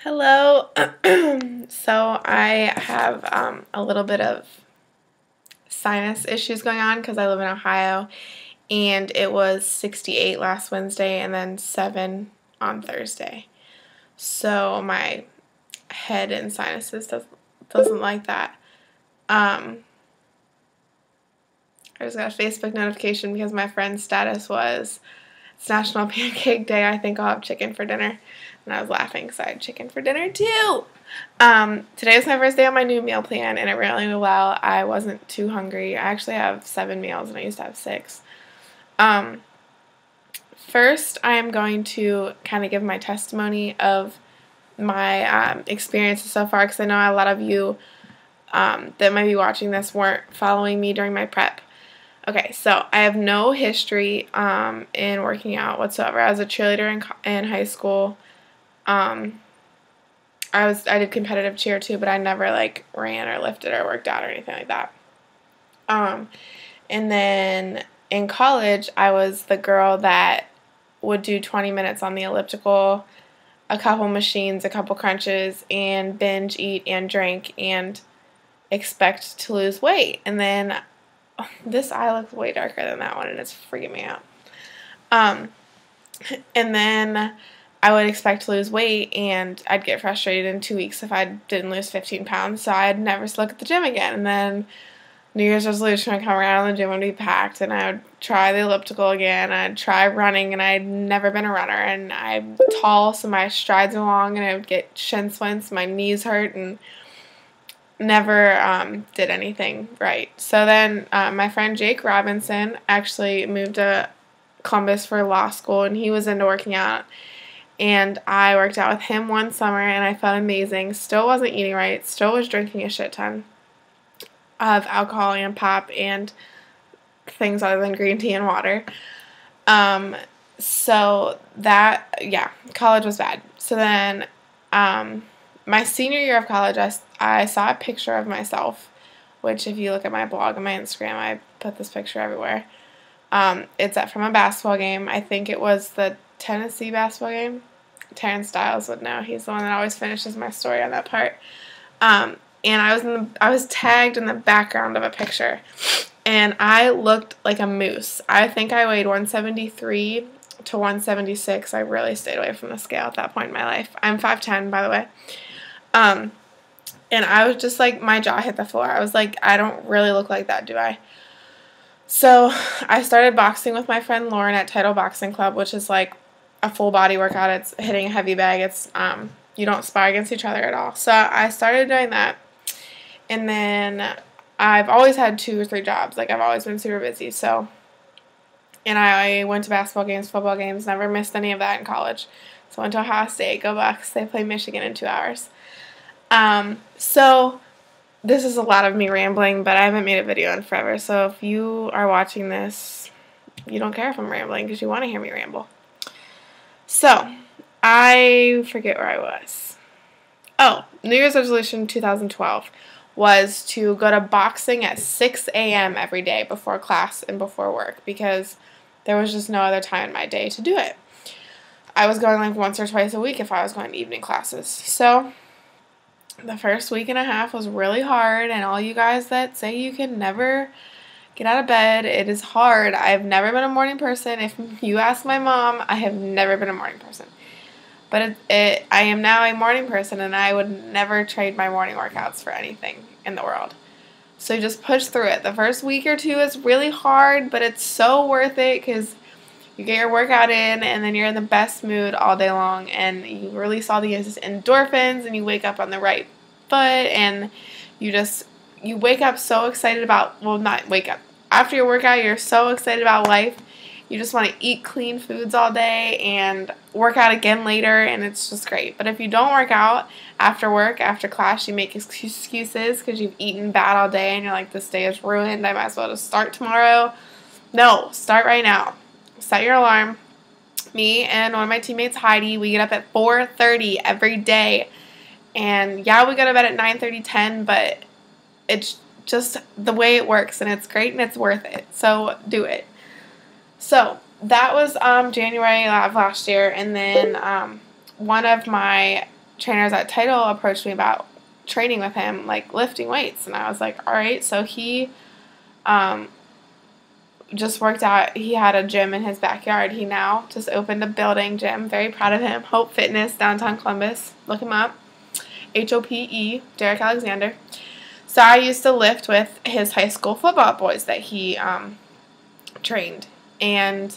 Hello. So I have a little bit of sinus issues going on because I live in Ohio, and it was 68 last Wednesday and then 7 on Thursday. So my head and sinuses doesn't like that. I just got a Facebook notification because my friend's status was, "It's National Pancake Day. I think I'll have chicken for dinner." And I was laughing because I had chicken for dinner too. Today was my first day on my new meal plan, and it really went well. I wasn't too hungry. I actually have 7 meals, and I used to have 6. First, I am going to kind of give my testimony of my experiences so far, because I know a lot of you that might be watching this weren't following me during my prep. Okay, so I have no history in working out whatsoever. I was a cheerleader in high school. I did competitive cheer too, but I never ran or lifted or worked out or anything like that. And then in college, I was the girl that would do 20 minutes on the elliptical, a couple machines, a couple crunches, and binge eat and drink and expect to lose weight. And then this eye looks way darker than that one, and it's freaking me out. And then I would expect to lose weight, and I'd get frustrated in 2 weeks if I didn't lose 15 pounds, so I'd never look at the gym again. And then New Year's resolution would come around, and the gym would be packed, and I would try the elliptical again. I'd try running, and I'd never been a runner, and I'm tall, so my strides were long, and I would get shin splints, my knees hurt, and never did anything right. So then my friend Jake Robinson actually moved to Columbus for law school, and he was into working out. And I worked out with him one summer, and I felt amazing. Still wasn't eating right. Still was drinking a shit ton of alcohol and pop and things other than green tea and water. So that, yeah, college was bad. So then my senior year of college, I saw a picture of myself, which if you look at my blog and my Instagram, I put this picture everywhere. It's from a basketball game. I think it was the Tennessee basketball game. Terrence Styles would know. He's the one that always finishes my story on that part. And I was tagged in the background of a picture, and I looked like a moose. I think I weighed 173 to 176. I really stayed away from the scale at that point in my life. I'm 5'10", by the way. And I was just like, my jaw hit the floor. I was like, I don't really look like that, do I? So I started boxing with my friend Lauren at Title Boxing Club, which is like a full body workout. It's hitting a heavy bag. It's you don't spar against each other at all. So I started doing that, and then I've always had 2 or 3 jobs. I've always been super busy. So, and I went to basketball games, football games, never missed any of that in college. So I went to Ohio State, go Bucks. They play Michigan in 2 hours. So this is a lot of me rambling, but I haven't made a video in forever. So if you are watching this, you don't care if I'm rambling because you want to hear me ramble. So I forget where I was. Oh, New Year's resolution 2012 was to go to boxing at 6 a.m. every day before class and before work, because there was just no other time in my day to do it. I was going once or twice a week if I was going to evening classes. So the first week and a half was really hard, and all you guys that say you can never get out of bed, it is hard. I've never been a morning person. If you ask my mom, I have never been a morning person. But I am now a morning person, and I would never trade my morning workouts for anything in the world. So just push through it. The first week or 2 is really hard, but it's so worth it because you get your workout in, and then you're in the best mood all day long, and you release all these endorphins, and you wake up on the right foot, and you wake up so excited about, well, not wake up. After your workout, you're so excited about life. You just want to eat clean foods all day and work out again later, and it's just great. But if you don't work out after work, after class, you make excuses because you've eaten bad all day, and you're like, this day is ruined. I might as well just start tomorrow. No, start right now. Set your alarm. Me and one of my teammates, Heidi, we get up at 4:30 every day. And yeah, we go to bed at 9:30, 10, but it's just the way it works, and it's great, and it's worth it. So do it. So that was January of last year, and then one of my trainers at Title approached me about training with him, like lifting weights. And I was like, all right. So he just worked out. He had a gym in his backyard. He now just opened a building gym. Very proud of him. Hope Fitness, downtown Columbus. Look him up. HOPE, Derek Alexander. So I used to lift with his high school football boys that he trained. And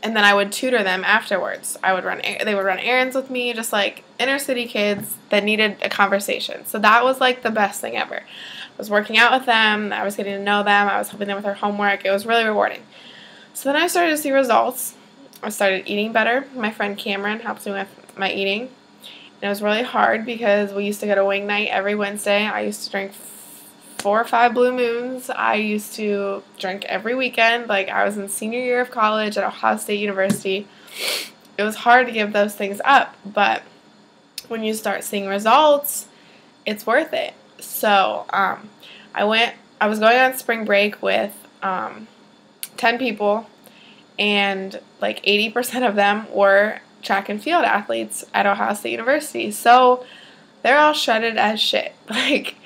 then I would tutor them afterwards. They would run errands with me, just like inner city kids that needed a conversation. So that was like the best thing ever. I was working out with them. I was getting to know them. I was helping them with their homework. It was really rewarding. So then I started to see results. I started eating better. My friend Cameron helps me with my eating. And it was really hard because we used to go to wing night every Wednesday. I used to drink 4 or 5 Blue Moons. I used to drink every weekend. Like, I was in senior year of college at Ohio State University. It was hard to give those things up, but when you start seeing results, it's worth it. So I was going on spring break with 10 people, and like 80% of them were track and field athletes at Ohio State University. So they're all shredded as shit. Like,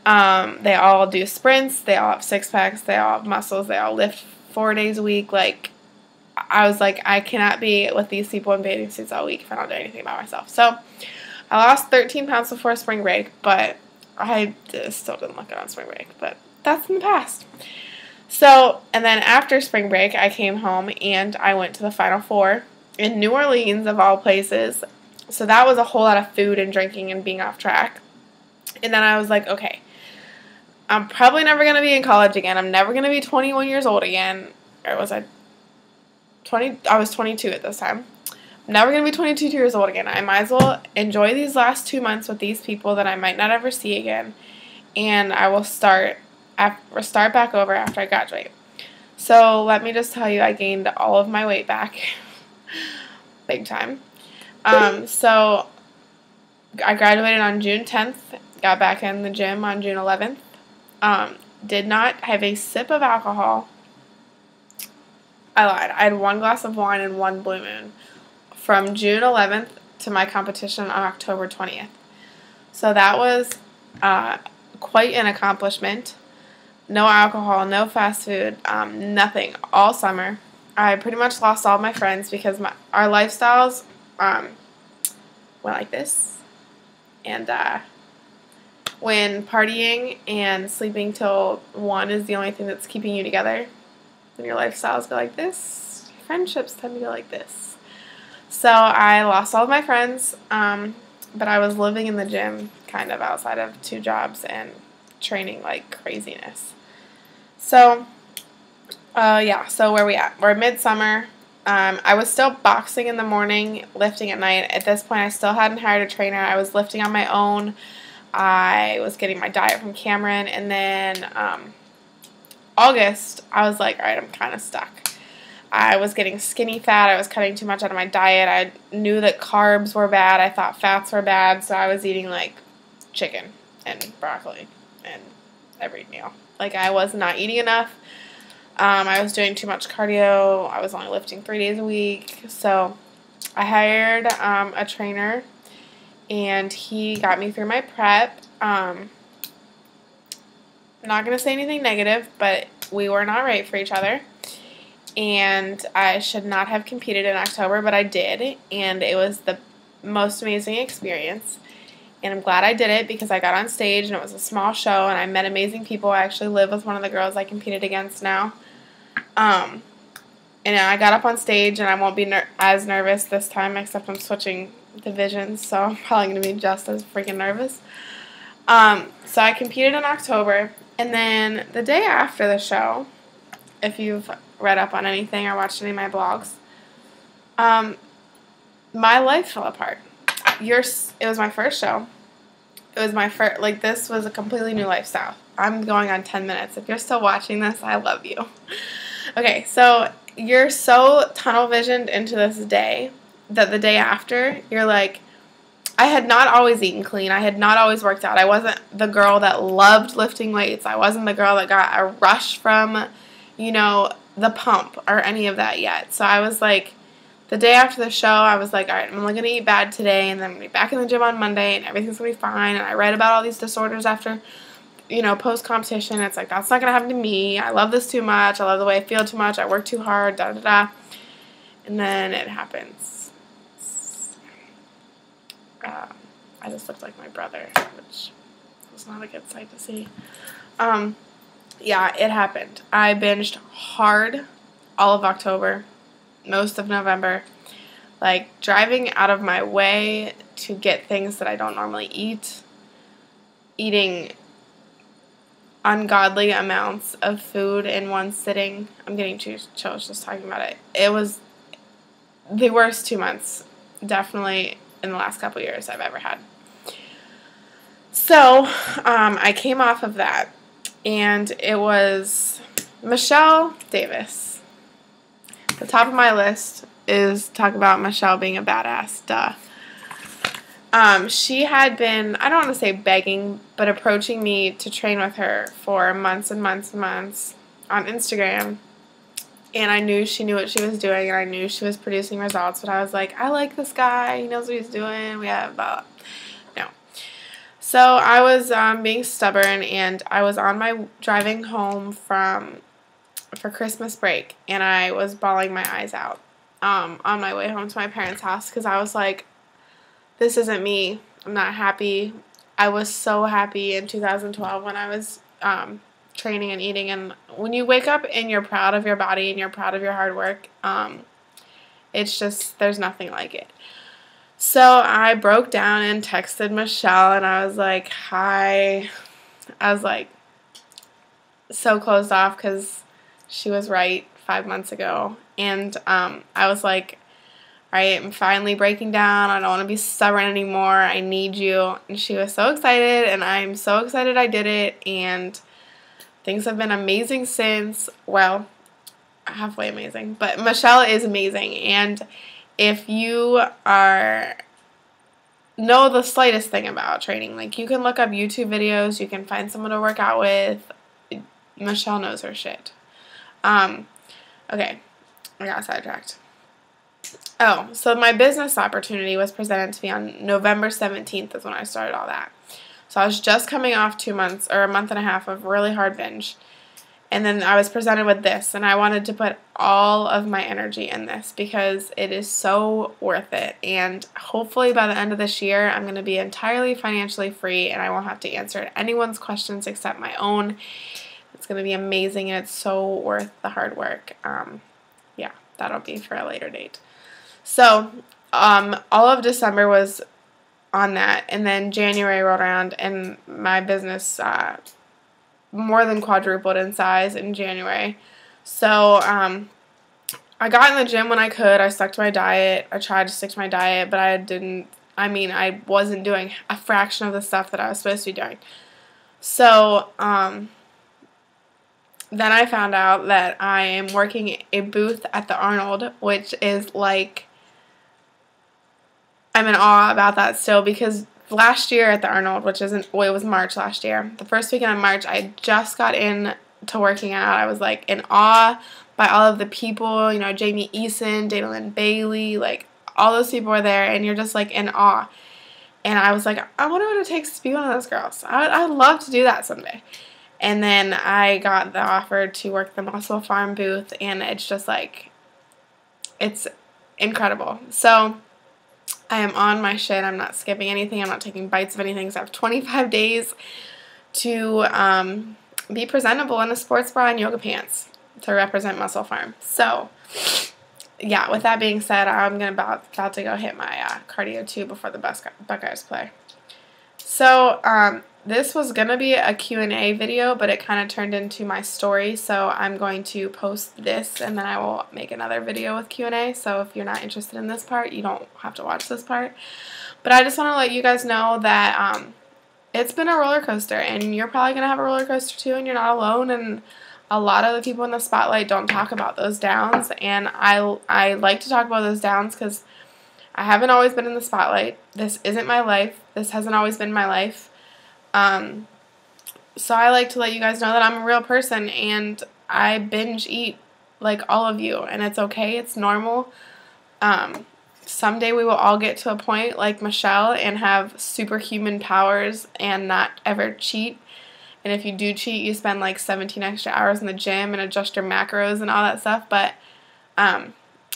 they all do sprints, they all have six packs, they all have muscles, they all lift 4 days a week. Like, I was like, I cannot be with these people in bathing suits all week if I don't do anything by myself. So I lost 13 pounds before spring break, but I still didn't look good on spring break, but that's in the past. So, and then after spring break, I came home and I went to the Final Four in New Orleans, of all places. So that was a whole lot of food and drinking and being off track. And then I was like, okay, I'm probably never going to be in college again. I'm never going to be 21 years old again. Or was I 20? I was 22 at this time. I'm never going to be 22 years old again. I might as well enjoy these last 2 months with these people that I might not ever see again. And I will start back over after I graduate. So let me just tell you, I gained all of my weight back. Big time. So I graduated on June 10th. Got back in the gym on June 11th. Did not have a sip of alcohol. I lied. I had 1 glass of wine and 1 Blue Moon from June 11th to my competition on October 20th. So that was quite an accomplishment. No alcohol, no fast food, nothing all summer. I pretty much lost all my friends because our lifestyles went like this. And when partying and sleeping till 1 is the only thing that's keeping you together, when your lifestyles go like this, your friendships tend to go like this. So I lost all of my friends, but I was living in the gym kind of outside of 2 jobs and training like craziness. So, yeah, so where we at? We're midsummer. I was still boxing in the morning, lifting at night. At this point, I still hadn't hired a trainer. I was lifting on my own. I was getting my diet from Cameron. And then August, I was like, all right, I'm kind of stuck. I was getting skinny fat. I was cutting too much out of my diet. I knew that carbs were bad. I thought fats were bad. So I was eating, like, chicken and broccoli and every meal. Like, I was not eating enough. I was doing too much cardio. I was only lifting 3 days a week. So I hired a trainer, and he got me through my prep. I'm not going to say anything negative, but we were not right for each other. And I should not have competed in October, but I did. And it was the most amazing experience. And I'm glad I did it because I got on stage, and it was a small show, and I met amazing people. I actually live with one of the girls I competed against now. And I got up on stage, and I won't be as nervous this time, except I'm switching divisions, so I'm probably going to be just as freaking nervous. So I competed in October, and then the day after the show, if you've read up on anything or watched any of my blogs, my life fell apart. It was my first show. It was my first, like, this was a completely new lifestyle. I'm going on 10 minutes. If you're still watching this, I love you. Okay, so you're so tunnel visioned into this day that the day after, you're like, I had not always eaten clean. I had not always worked out. I wasn't the girl that loved lifting weights. I wasn't the girl that got a rush from, the pump or any of that yet. So I was like, the day after the show, I was like, all right, I'm only going to eat bad today, and then I'm going to be back in the gym on Monday, and everything's going to be fine. And I read about all these disorders after, post-competition. It's like, that's not going to happen to me. I love this too much. I love the way I feel too much. I work too hard, da-da-da. And then it happens. I just looked like my brother, which was not a good sight to see. Yeah, it happened. I binged hard all of October, most of November, like driving out of my way to get things that I don't normally eat, eating ungodly amounts of food in one sitting. I'm getting chills just talking about it. It was the worst 2 months, definitely in the last couple years I've ever had. So, I came off of that, and it was Michelle Davis. The top of my list is talk about Michelle being a badass, duh. She had been, I don't want to say begging, but approaching me to train with her for months and months and months on Instagram. And I knew she knew what she was doing, and I knew she was producing results. But I was like, I like this guy. He knows what he's doing. We have no. So I was being stubborn, and I was on my driving home for Christmas break, and I was bawling my eyes out on my way home to my parents' house because I was like, this isn't me. I'm not happy. I was so happy in 2012 when I was training and eating, and when you wake up and you're proud of your body and you're proud of your hard work, it's just, there's nothing like it. So I broke down and texted Michelle, and I was like, hi. I was like so closed off because she was right 5 months ago, and I was like, all right, I'm finally breaking down. I don't want to be stubborn anymore. I need you. And she was so excited, and I'm so excited I did it, and things have been amazing since. Well, halfway amazing, but Michelle is amazing, and if you know the slightest thing about training, like, you can look up YouTube videos, you can find someone to work out with. Michelle knows her shit. Okay, I got sidetracked. Oh, so my business opportunity was presented to me on November 17th is when I started all that. So I was just coming off 2 months or a month and a half of really hard binge. And then I was presented with this, and I wanted to put all of my energy in this because it is so worth it. And hopefully by the end of this year, I'm going to be entirely financially free, and I won't have to answer anyone's questions except my own. It's going to be amazing, and it's so worth the hard work. Yeah, that'll be for a later date. So, all of December was on that, and then January rolled around, and my business more than quadrupled in size in January. So, I got in the gym when I could. I stuck to my diet. I tried to stick to my diet, but I wasn't doing a fraction of the stuff that I was supposed to be doing. So, then I found out that I am working a booth at the Arnold, which is like, I'm in awe about that still, because last year at the Arnold, it was March last year, the first weekend of March, I just got in to working out. I was like in awe by all of the people, Jamie Eason, Dana Lynn Bailey, like all those people were there, and you're just like in awe. And I was like, I wonder what it takes to be one of those girls. I'd love to do that someday. And then I got the offer to work the Muscle Farm booth, and it's just like, it's incredible. So I am on my shit. I'm not skipping anything. I'm not taking bites of anything. So I have 25 days to be presentable in a sports bra and yoga pants to represent Muscle Farm. So, yeah, with that being said, I'm about to go hit my cardio too before the Buckeyes play. So, this was going to be a Q&A video, but it kind of turned into my story, so I'm going to post this, and then I will make another video with Q&A, so if you're not interested in this part, you don't have to watch this part. But I just want to let you guys know that it's been a roller coaster, and you're probably going to have a roller coaster too, and you're not alone, and a lot of the people in the spotlight don't talk about those downs, and I like to talk about those downs because I haven't always been in the spotlight. This isn't my life. This hasn't always been my life. So I like to let you guys know that I'm a real person, and I binge eat like all of you, and it's okay. It's normal. Someday we will all get to a point like Michelle and have superhuman powers and not ever cheat. And if you do cheat, you spend like 17 extra hours in the gym and adjust your macros and all that stuff. But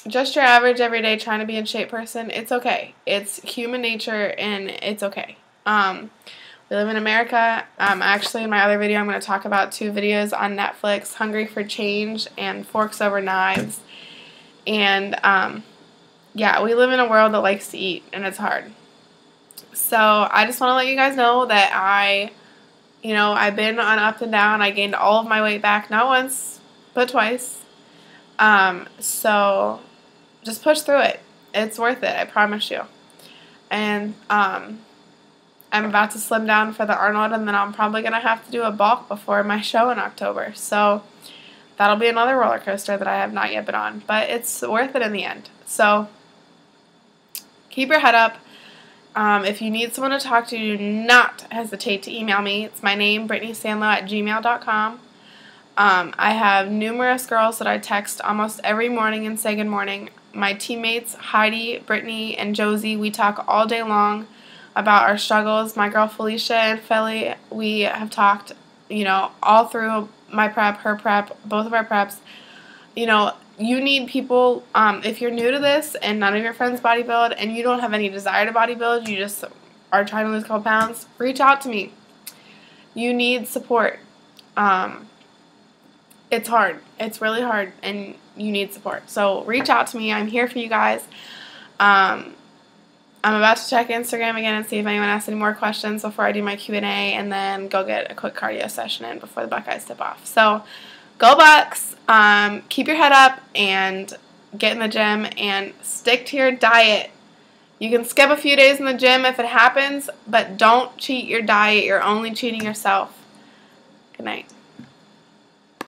just your average, everyday, trying to be in shape person, it's okay. It's human nature, and it's okay. We live in America. Actually, in my other video, I'm going to talk about 2 videos on Netflix, Hungry for Change and Forks Over Knives. And, yeah, we live in a world that likes to eat, and it's hard. So I just want to let you guys know that I've been on up and down. I gained all of my weight back, not once, but twice. So just push through it. It's worth it, I promise you. And I'm about to slim down for the Arnold, and then I'm probably going to have to do a bulk before my show in October. So that'll be another roller coaster that I have not yet been on. But it's worth it in the end. So keep your head up. If you need someone to talk to, do not hesitate to email me. It's my name, BrittanySandlow@gmail.com. I have numerous girls that I text almost every morning and say good morning. My teammates, Heidi, Brittany, and Josie, we talk all day long about our struggles. My girl Felicia and Philly, we have talked, all through my prep, her prep, both of our preps. You need people, if you're new to this and none of your friends bodybuild and you don't have any desire to bodybuild, you just are trying to lose a couple pounds, reach out to me. You need support. It's hard. It's really hard, and you need support. So reach out to me. I'm here for you guys. I'm about to check Instagram again and see if anyone asks any more questions before I do my Q&A, and then go get a quick cardio session in before the Buckeyes tip off. So go Bucks. Keep your head up and get in the gym and stick to your diet. You can skip a few days in the gym if it happens, but don't cheat your diet. You're only cheating yourself. Good night.